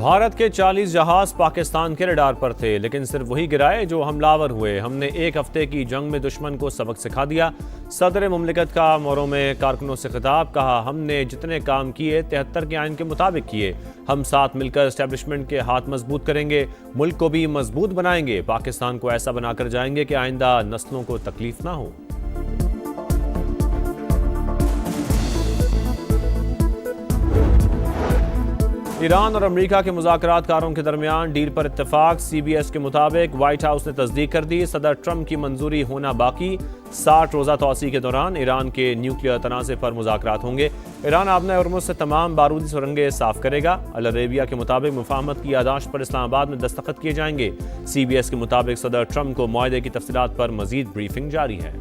بھارت کے 40 جہاز پاکستان کے ریڈار پر تھے، لیکن صرف وہی گرائے جو حملہ ور ہوئے۔ ہم نے ایک ہفتے کی جنگ میں دشمن کو سبق سکھا دیا۔ صدر مملکت کا مورو میں کارکنوں سے خطاب، کہا ہم نے جتنے کام کیے 73 کے آئین کے مطابق کیے۔ ہم ساتھ مل کر اسٹیبلشمنٹ کے ہاتھ مضبوط کریں گے، ملک کو بھی مضبوط بنائیں گے، پاکستان کو ایسا بنا کر جائیں گے کہ آئندہ نسلوں کو تکلیف نہ ہو۔ ایران اور امریکہ کے مذاکرات کاروں کے درمیان ڈیل پر اتفاق۔ سی بی ایس کے مطابق وائٹ ہاؤس نے تصدیق کر دی، صدر ٹرمپ کی منظوری ہونا باقی۔ 60 روزہ توسیع کے دوران ایران کے نیوکلیئر تنازع پر مذاکرات ہوں گے۔ ایران آبنہ ہرمز سے تمام بارودی سرنگیں صاف کرے گا۔ العربیہ کے مطابق مفاہمت کی یادداشت پر اسلام آباد میں دستخط کیے جائیں گے۔ سی بی ایس کے مطابق صدر ٹرمپ کو معاہدے کی تفصیلات پر مزید بریفنگ جاری ہے۔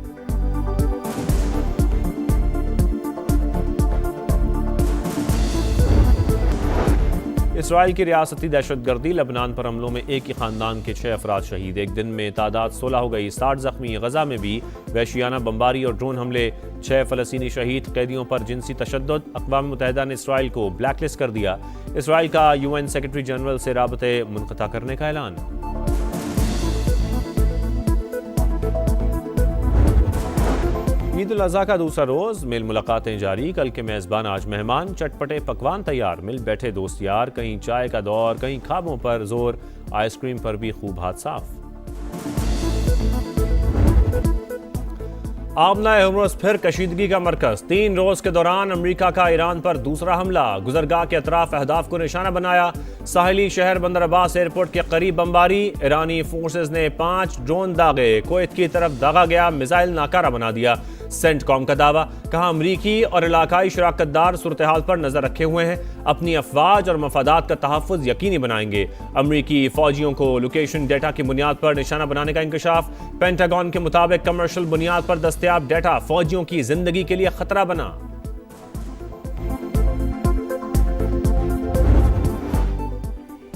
اسرائیل کی ریاستی دہشت گردی، لبنان پر حملوں میں ایک ہی خاندان کے 6 افراد شہید، ایک دن میں تعداد 16 ہو گئی، 60 زخمی۔ غزہ میں بھی وحشیانہ بمباری اور ڈرون حملے، 6 فلسطینی شہید۔ قیدیوں پر جنسی تشدد، اقوام متحدہ نے اسرائیل کو بلیک لسٹ کر دیا۔ اسرائیل کا UN سیکرٹری جنرل سے رابطے منقطع کرنے کا اعلان۔ عید الاضحیٰ کا دوسرا روز، میل ملاقاتیں جاری، کل کے میزبان آج مہمان، چٹپٹے پکوان تیار، مل بیٹھے دوست یار، کہیں چائے کا دور، کہیں خوابوں پر زور، آئس کریم پر بھی خوب ہاتھ صاف۔ آبنہ ہرمز پھر کشیدگی کا مرکز، 3 روز کے دوران امریکہ کا ایران پر دوسرا حملہ، گزرگاہ کے اطراف اہداف کو نشانہ بنایا۔ ساحلی شہر بندر عباس ایئرپورٹ کے قریب بمباری، ایرانی فورسز نے 5 ڈرون داغے، کویت کی طرف داغا گیا میزائل ناکارہ بنا دیا۔ سینٹ کام کا دعویٰ، کہا امریکی اور علاقائی شراکت دار صورتحال پر نظر رکھے ہوئے ہیں، اپنی افواج اور مفادات کا تحفظ یقینی بنائیں گے۔ امریکی فوجیوں کو لوکیشن ڈیٹا کی بنیاد پر نشانہ بنانے کا انکشاف، پینٹاگون کے مطابق کمرشل بنیاد پر دستیاب ڈیٹا فوجیوں کی زندگی کے لیے خطرہ بنا۔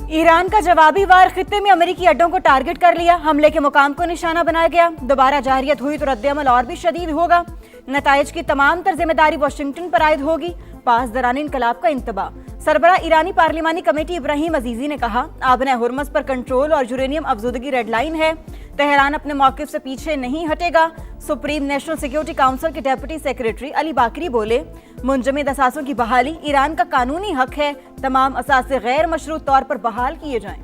ایران کا جوابی وار، خطے میں امریکی اڈوں کو ٹارگٹ کر لیا، حملے کے مقام کو نشانہ بنایا گیا۔ دوبارہ جارحیت ہوئی تو رد عمل اور بھی شدید ہوگا، نتائج کی تمام تر ذمہ داری واشنگٹن پر عائد ہوگی۔ پاسداران انقلاب کا انتباہ، سربراہ ایرانی پارلیمانی کمیٹی ابراہیم عزیزی نے کہا آبنہ ہرمز پر کنٹرول اور یورینیم افزودگی ریڈ لائن ہے، تہران اپنے موقف سے پیچھے نہیں ہٹے گا۔ سپریم نیشنل سیکیورٹی کونسل کے ڈیپٹی سیکریٹری علی باکری بولے منجمد اثاثوں کی بحالی ایران کا قانونی حق ہے، تمام اثاثے غیر مشروط طور پر بحال کیے جائیں۔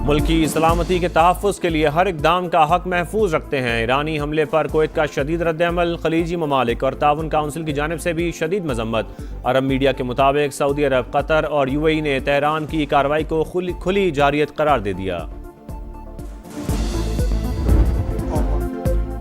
ملکی سلامتی کے تحفظ کے لیے ہر اقدام کا حق محفوظ رکھتے ہیں۔ ایرانی حملے پر کویت کا شدید رد عمل، خلیجی ممالک اور تعاون کونسل کی جانب سے بھی شدید مذمت۔ عرب میڈیا کے مطابق سعودی عرب، قطر اور UAE نے تہران کی کارروائی کو کھلی جارحیت قرار دے دیا۔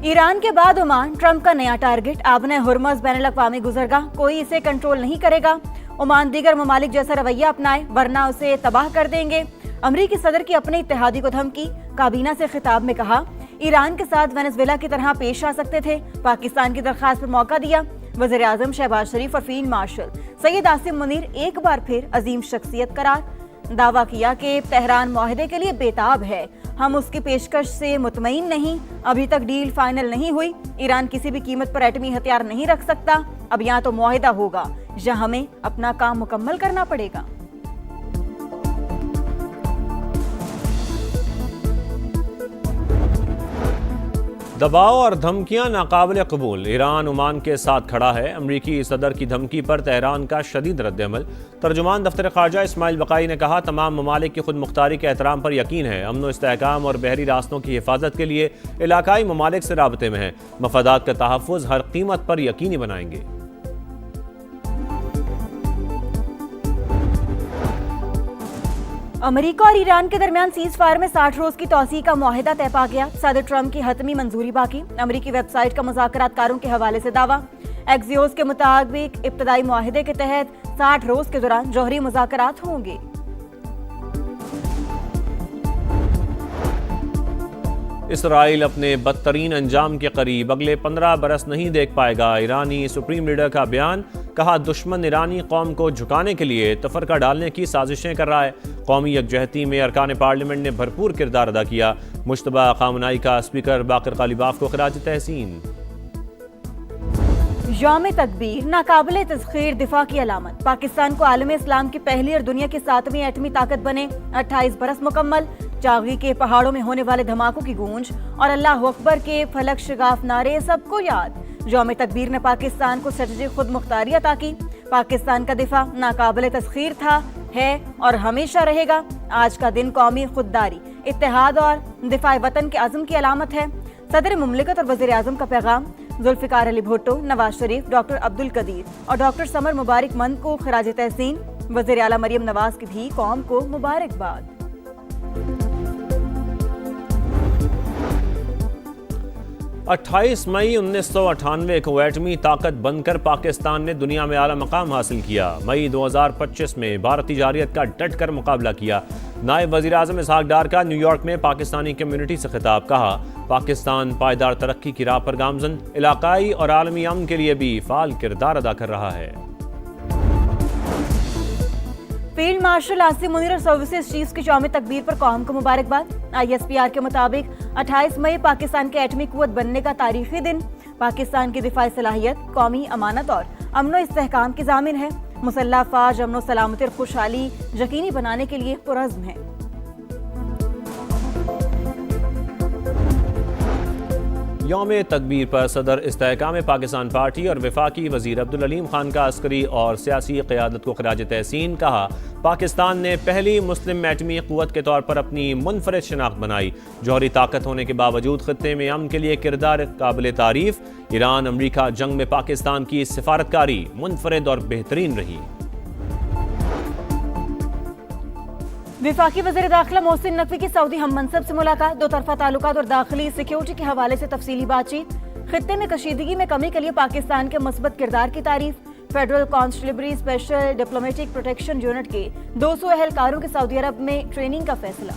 ایران کے بعد عمان، ٹرمپ کا نیا ٹارگٹ، آبنہ ہرمز بین الاقوامی گزرگاہ، کوئی اسے کنٹرول نہیں کرے گا۔ عمان دیگر ممالک جیسا رویہ اپنائے ورنہ اسے تباہ کر دیں گے۔ امریکی صدر کی اپنے اتحادی کو دھمکی، کابینہ سے خطاب میں کہا ایران کے ساتھ وینزویلا کی طرح پیش آ سکتے تھے، پاکستان کی درخواست پر موقع دیا۔ وزیر اعظم شہباز شریف اور فیلڈ مارشل سید عاصم منیر ایک بار پھر عظیم شخصیت قرار، دعویٰ کیا کہ تہران معاہدے کے لیے بےتاب ہے، ہم اس کی پیشکش سے مطمئن نہیں، ابھی تک ڈیل فائنل نہیں ہوئی، ایران کسی بھی قیمت پر ایٹمی ہتھیار نہیں رکھ سکتا، اب یا تو معاہدہ ہوگا یا ہمیں اپنا کام مکمل کرنا پڑے گا۔ دباؤ اور دھمکیاں ناقابل قبول، ایران عمان کے ساتھ کھڑا ہے، امریکی صدر کی دھمکی پر تہران کا شدید رد عمل۔ ترجمان دفتر خارجہ اسماعیل بقائی نے کہا تمام ممالک کی خود مختاری کے احترام پر یقین ہے، امن و استحکام اور بحری راستوں کی حفاظت کے لیے علاقائی ممالک سے رابطے میں ہیں، مفادات کا تحفظ ہر قیمت پر یقینی بنائیں گے۔ امریکہ اور ایران کے درمیان سیز فائر میں 60 روز کی توسیع کا معاہدہ طے پا گیا، صدر ٹرمپ کی حتمی منظوری باقی۔ امریکی ویب سائٹ کا مذاکرات کاروں کے حوالے سے دعویٰ، ایکزیوس کے مطابق ابتدائی معاہدے کے تحت 60 روز کے دوران جوہری مذاکرات ہوں گے۔ اسرائیل اپنے بدترین انجام کے قریب، اگلے 15 برس نہیں دیکھ پائے گا، ایرانی سپریم لیڈر کا بیان، کہا دشمن ایرانی قوم کو جھکانے کے لیے تفرقہ ڈالنے کی سازشیں کر رہا ہے۔ قومی یکجہتی میں ارکان پارلیمنٹ نے بھرپور کردار ادا کیا، مشتبہ خامنائی کا اسپیکر باقر غالیباف کو خراج تحسین۔ یوم تکبیر ناقابل تسخیر دفاع کی علامت، پاکستان کو عالم اسلام کی پہلی اور دنیا کی 7ویں ایٹمی طاقت بنے، 28 برس مکمل، چاغی کے پہاڑوں میں ہونے والے دھماکوں کی گونج اور اللہ اکبر کے فلک شگاف نعرے سب کو یاد۔ یوم تکبیر نے پاکستان کو اسٹریٹجک خود مختاری عطا کی، پاکستان کا دفاع ناقابل تسخیر تھا، ہے اور ہمیشہ رہے گا۔ آج کا دن قومی خودداری، اتحاد اور دفاع وطن کے عزم کی علامت ہے۔ صدر مملکت اور وزیر اعظم کا پیغام، ذوالفقار علی بھٹو، نواز شریف، ڈاکٹر عبدالقدیر اور ڈاکٹر سمر مبارک مند کو خراج تحسین، وزیر اعلیٰ مریم نواز کی بھی قوم کو مبارکباد۔ 28 مئی 1998 کو ایٹمی طاقت بن کر پاکستان نے دنیا میں اعلیٰ مقام حاصل کیا۔ مئی 2025 میں بھارتی جارحیت کا ڈٹ کر مقابلہ کیا۔ نائب وزیر اعظم اسحاق ڈار کا نیو یارک میں پاکستانی کمیونٹی سے خطاب، کہا پاکستان پائیدار ترقی کی راہ پر گامزن، علاقائی اور عالمی امن کے لیے بھی فعال کردار ادا کر رہا ہے۔ فیلڈ مارشل عاصم منیر اور سروسز چیفز کی یوم تکبیر پر قوم کو مبارکباد۔ ISPR کے مطابق 28 مئی پاکستان کے ایٹمی قوت بننے کا تاریخی دن پاکستان کی دفاعی صلاحیت، قومی امانت اور امن و استحکام کی ضامن ہے۔ مسلح افواج امن و سلامتی اور خوشحالی یقینی بنانے کے لیے پرعزم ہے۔ یوم تکبیر پر صدر استحکام پاکستان پارٹی اور وفاقی وزیر عبدالعلیم خان کا عسکری اور سیاسی قیادت کو خراج تحسین، کہا پاکستان نے پہلی مسلم ایٹمی قوت کے طور پر اپنی منفرد شناخت بنائی۔ جوہری طاقت ہونے کے باوجود خطے میں امن کے لیے کردار قابل تعریف۔ ایران امریکہ جنگ میں پاکستان کی سفارتکاری منفرد اور بہترین رہی۔ وفاقی وزیر داخلہ محسن نقوی کی سعودی ہم منصب سے ملاقات، دو طرفہ تعلقات اور داخلی سیکیورٹی کے حوالے سے تفصیلی بات چیت۔ خطے میں کشیدگی میں کمی کے لیے پاکستان کے مثبت کردار کی تعریف۔ Federal constabulary special diplomatic protection unit کے 200 اہلکاروں کے سعودی عرب میں ٹریننگ کا فیصلہ۔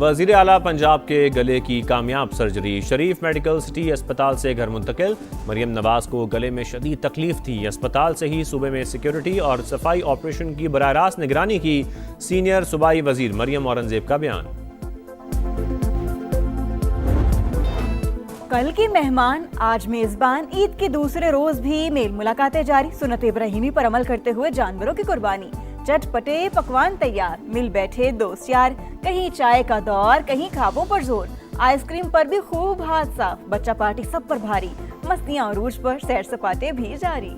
وزیر اعلیٰ پنجاب کے گلے کی کامیاب سرجری، شریف میڈیکل سٹی اسپتال سے گھر منتقل۔ مریم نواز کو گلے میں شدید تکلیف تھی، اسپتال سے ہی صوبے میں سیکیورٹی اور صفائی آپریشن کی براہ راست نگرانی کی، سینئر صوبائی وزیر مریم اورنگزیب کا بیان۔ کل کی مہمان آج میزبان، عید کے دوسرے روز بھی میل ملاقاتیں جاری، سنت ابراہیمی پر عمل کرتے ہوئے جانوروں کی قربانی، چٹ پٹے پکوان تیار، مل بیٹھے دوست یار، کہیں چائے کا دور، کہیں خوابوں پر زور، آئس کریم پر بھی خوب ہاتھ صاف، بچہ پارٹی سب پر بھاری، مستیاں عروج پر، سیر سپاٹے بھی جاری۔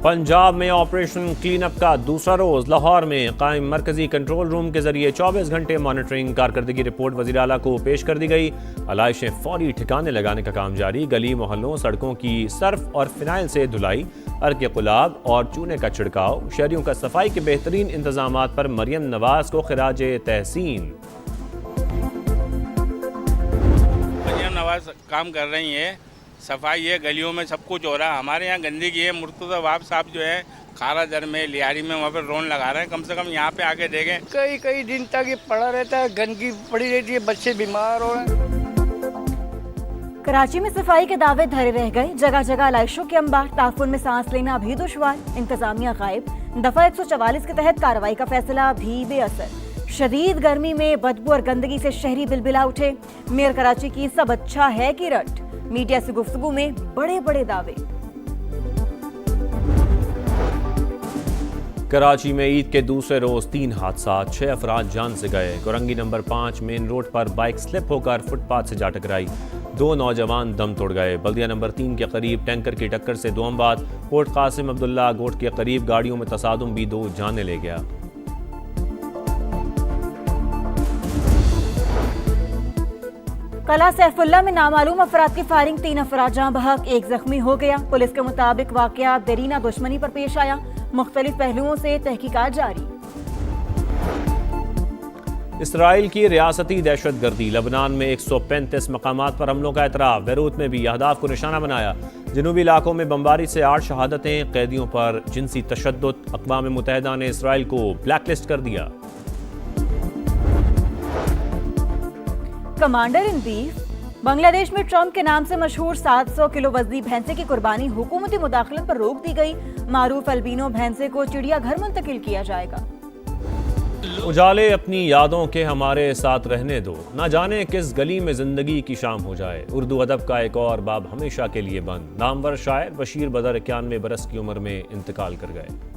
پنجاب میں آپریشن کلین اپ کا دوسرا روز، لاہور میں قائم مرکزی کنٹرول روم کے ذریعے 24 گھنٹے مانیٹرنگ کارکردگی رپورٹ وزیر اعلیٰ کو پیش کر دی گئی۔ علائشیں فوری ٹھکانے لگانے کا کام جاری، گلی محلوں سڑکوں کی سرف اور فنائل سے دھلائی، ارک گلاب اور چونے کا چھڑکاؤ، شہریوں کا صفائی کے بہترین انتظامات پر مریم نواز کو خراج تحسین۔ مریم نواز کام کر رہی ہیں، صفائی ہے، گلیوں میں سب کچھ ہو رہا ہے۔ ہمارے یہاں گندگی ہے، مرتضی واب صاحب جو ہے کھارا در میں لیاری میں وہاں پہ ڈرون لگا رہے ہیں، کم سے کم یہاں پہ آ کے دیکھیں۔ کئی دن تک یہ پڑا رہتا ہے، گندگی پڑی رہتی ہے، بچے بیمار ہو رہے ہیں۔ کراچی میں صفائی کے دعوے دھرے رہ گئے، جگہ جگہ علائشوں کے انبار، تعفن میں سانس لینا بھی دشوار، انتظامیہ غائب، دفعہ 144 کے تحت کارروائی کا فیصلہ بھی بے اثر۔ شدید گرمی میں بدبو اور گندگی سے شہری بلبلا اٹھے، میئر کراچی کی سب اچھا ہے کی رٹ، میڈیا سے گفتگو میں بڑے بڑے دعوے۔ کراچی میں عید کے دوسرے روز 3 حادثات، 6 افراد جان سے گئے۔ گورنگی نمبر 5 مین روڈ پر بائک سلپ ہو کر فٹ پاتھ سے جا ٹکرائی، 2 نوجوان دم توڑ گئے۔ بلدیہ نمبر 3 کے قریب ٹینکر کی ٹکر سے 2 اموات، کوٹ قاسم عبداللہ گوٹ کے قریب گاڑیوں میں تصادم بھی 2 جانیں لے گیا۔ قلعہ سیف اللہ میں نامعلوم افراد کی فائرنگ، 3 افراد جاں بحق، 1 زخمی ہو گیا۔ پولیس کے مطابق واقعہ دیرینہ دشمنی پر پیش آیا، مختلف پہلوؤں سے تحقیقات جاری۔ اسرائیل کی ریاستی دہشت گردی، لبنان میں 135 مقامات پر حملوں کا اعتراف، بیروت میں بھی اہداف کو نشانہ بنایا۔ جنوبی علاقوں میں بمباری سے 8 شہادتیں، قیدیوں پر جنسی تشدد، اقوام متحدہ نے اسرائیل کو بلیک لسٹ کر دیا۔ کمانڈر ان چیف، بنگلہ دیش میں ٹرمپ کے نام سے مشہور 700 کلو وزنی بھینسے کی قربانی، حکومتی مداخلت پر روک دی گئی، معروف البینو بھینسے کو چڑیا گھر منتقل کیا جائے گا۔ اجالے اپنی یادوں کے ہمارے ساتھ رہنے دو، نہ جانے کس گلی میں زندگی کی شام ہو جائے، اردو ادب کا ایک اور باب ہمیشہ کے لیے بند۔ نامور شاعر بشیر بدر 91 برس کی عمر میں انتقال کر گئے۔